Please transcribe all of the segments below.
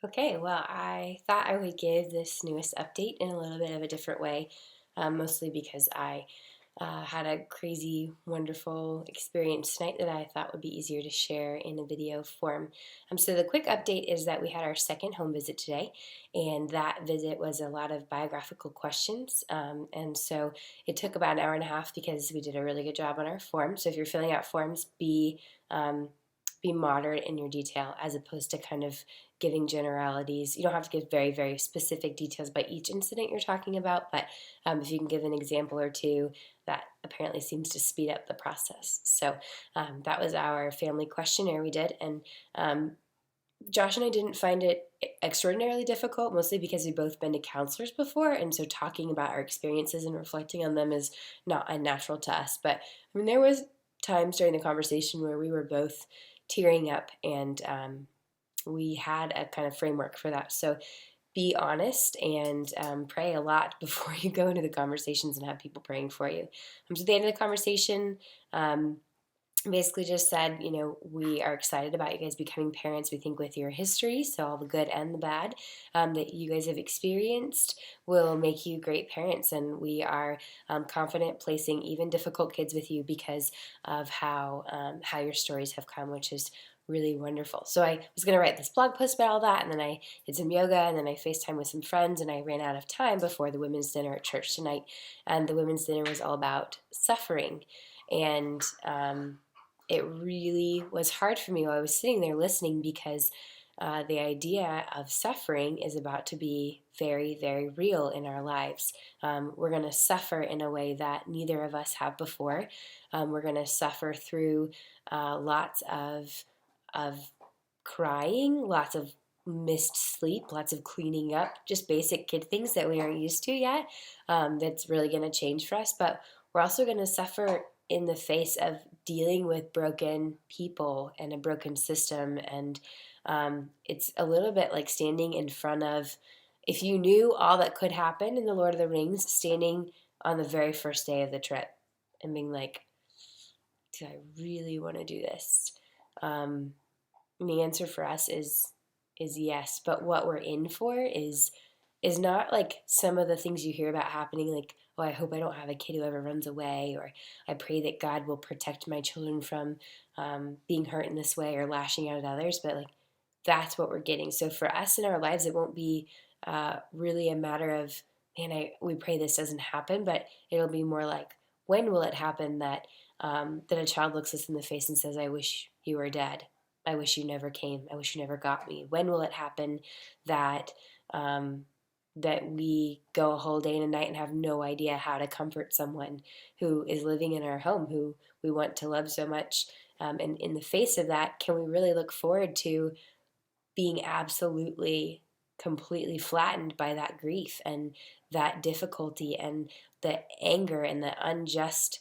Okay, well, I thought I would give this newest update in a little bit of a different way, mostly because I had a crazy, wonderful experience tonight that I thought would be easier to share in a video form. So, the quick update is that we had our second home visit today, and that visit was a lot of biographical questions. And so, it took about an hour and a half because we did a really good job on our form. So, if you're filling out forms, um, be moderate in your detail as opposed to kind of giving generalities. You don't have to give very, very specific details by each incident you're talking about, but if you can give an example or two, that apparently seems to speed up the process. So that was our family questionnaire we did, and Josh and I didn't find it extraordinarily difficult, mostly because we've both been to counselors before, and so talking about our experiences and reflecting on them is not unnatural to us. But I mean, there was times during the conversation where we were both tearing up, and we had a kind of framework for that. So be honest and pray a lot before you go into the conversations and have people praying for you. So at the end of the conversation, um, basically just said, we are excited about you guys becoming parents. We think with your history, so all the good and the bad that you guys have experienced will make you great parents. And we are confident placing even difficult kids with you because of how your stories have come, which is really wonderful. So I was going to write this blog post about all that, and then I did some yoga, and then I FaceTime with some friends, and I ran out of time before the women's dinner at church tonight. And the women's dinner was all about suffering. And it really was hard for me while I was sitting there listening because the idea of suffering is about to be very, very real in our lives. We're going to suffer in a way that neither of us have before. We're going to suffer through lots of crying, lots of missed sleep, lots of cleaning up, just basic kid things that we aren't used to yet. That's really going to change for us. But we're also going to suffer in the face of dealing with broken people and a broken system. And it's a little bit like standing in front of, if you knew all that could happen in The Lord of the Rings, standing on the very first day of the trip and being like, do I really want to do this? Um, and the answer for us is yes. But what we're in for is not like some of the things you hear about happening, like, oh, I hope I don't have a kid who ever runs away, or I pray that God will protect my children from being hurt in this way or lashing out at others. But like, that's what we're getting. So for us in our lives, it won't be really a matter of, man, we pray this doesn't happen, but it'll be more like, when will it happen that a child looks us in the face and says, I wish you were dead. I wish you never came. I wish you never got me. When will it happen that um, that we go a whole day and a night and have no idea how to comfort someone who is living in our home, who we want to love so much? And in the face of that, can we really look forward to being absolutely, completely flattened by that grief and that difficulty and the anger and the unjust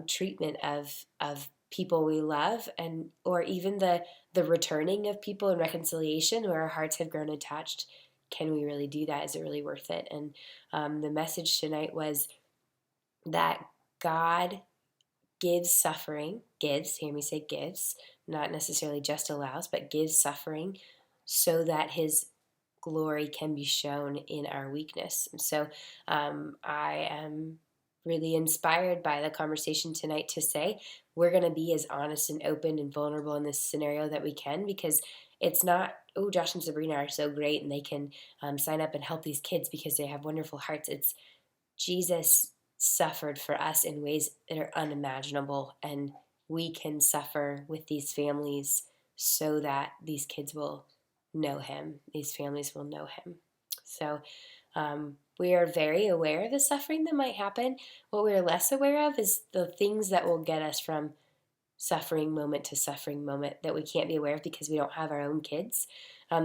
treatment of people we love, and or even the returning of people in reconciliation where our hearts have grown attached? Can we really do that? Is it really worth it? And the message tonight was that God gives suffering, gives, hear me say gives, not necessarily just allows, but gives suffering so that his glory can be shown in our weakness. And so I am really inspired by the conversation tonight to say we're going to be as honest and open and vulnerable in this scenario that we can, because it's not, oh, Josh and Sabrina are so great and they can sign up and help these kids because they have wonderful hearts. It's Jesus suffered for us in ways that are unimaginable, and we can suffer with these families so that these kids will know him, these families will know him. So we are very aware of the suffering that might happen. What we are less aware of is the things that will get us from suffering moment to suffering moment that we can't be aware of because we don't have our own kids.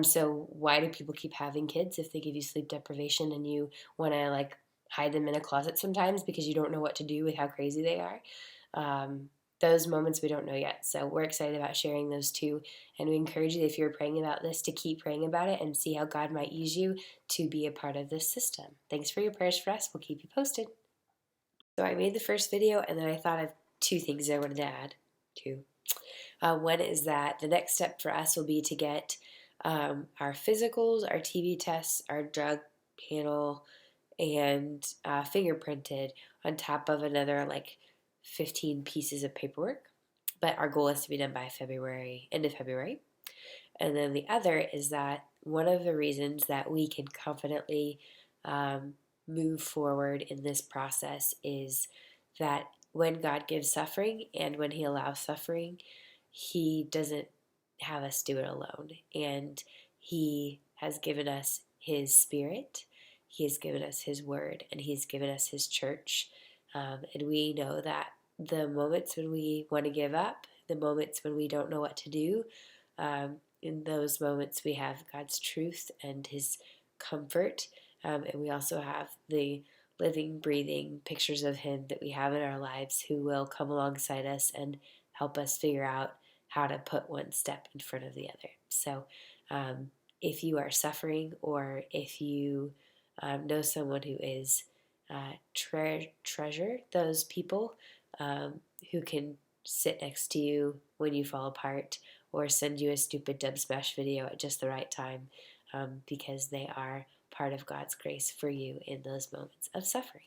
So why do people keep having kids if they give you sleep deprivation and you want to like hide them in a closet sometimes because you don't know what to do with how crazy they are? Those moments we don't know yet. So we're excited about sharing those too. And we encourage you, if you're praying about this, to keep praying about it and see how God might use you to be a part of this system. Thanks for your prayers for us. We'll keep you posted. So I made the first video, and then I thought of two things I wanted to add to. One is that the next step for us will be to get our physicals, our TB tests, our drug panel, and fingerprinted on top of another like 15 pieces of paperwork. But our goal is to be done by February, end of February. And then the other is that one of the reasons that we can confidently um, move forward in this process is that when God gives suffering and when He allows suffering, He doesn't have us do it alone. And He has given us His Spirit, He has given us His Word, and He's given us His church. And we know that the moments when we want to give up, the moments when we don't know what to do, in those moments, we have God's truth and His comfort, and we also have the living, breathing pictures of Him that we have in our lives who will come alongside us and help us figure out how to put one step in front of the other. So, if you are suffering or if you know someone who is, treasure those people who can sit next to you when you fall apart or send you a stupid dub smash video at just the right time, because they are part of God's grace for you in those moments of suffering.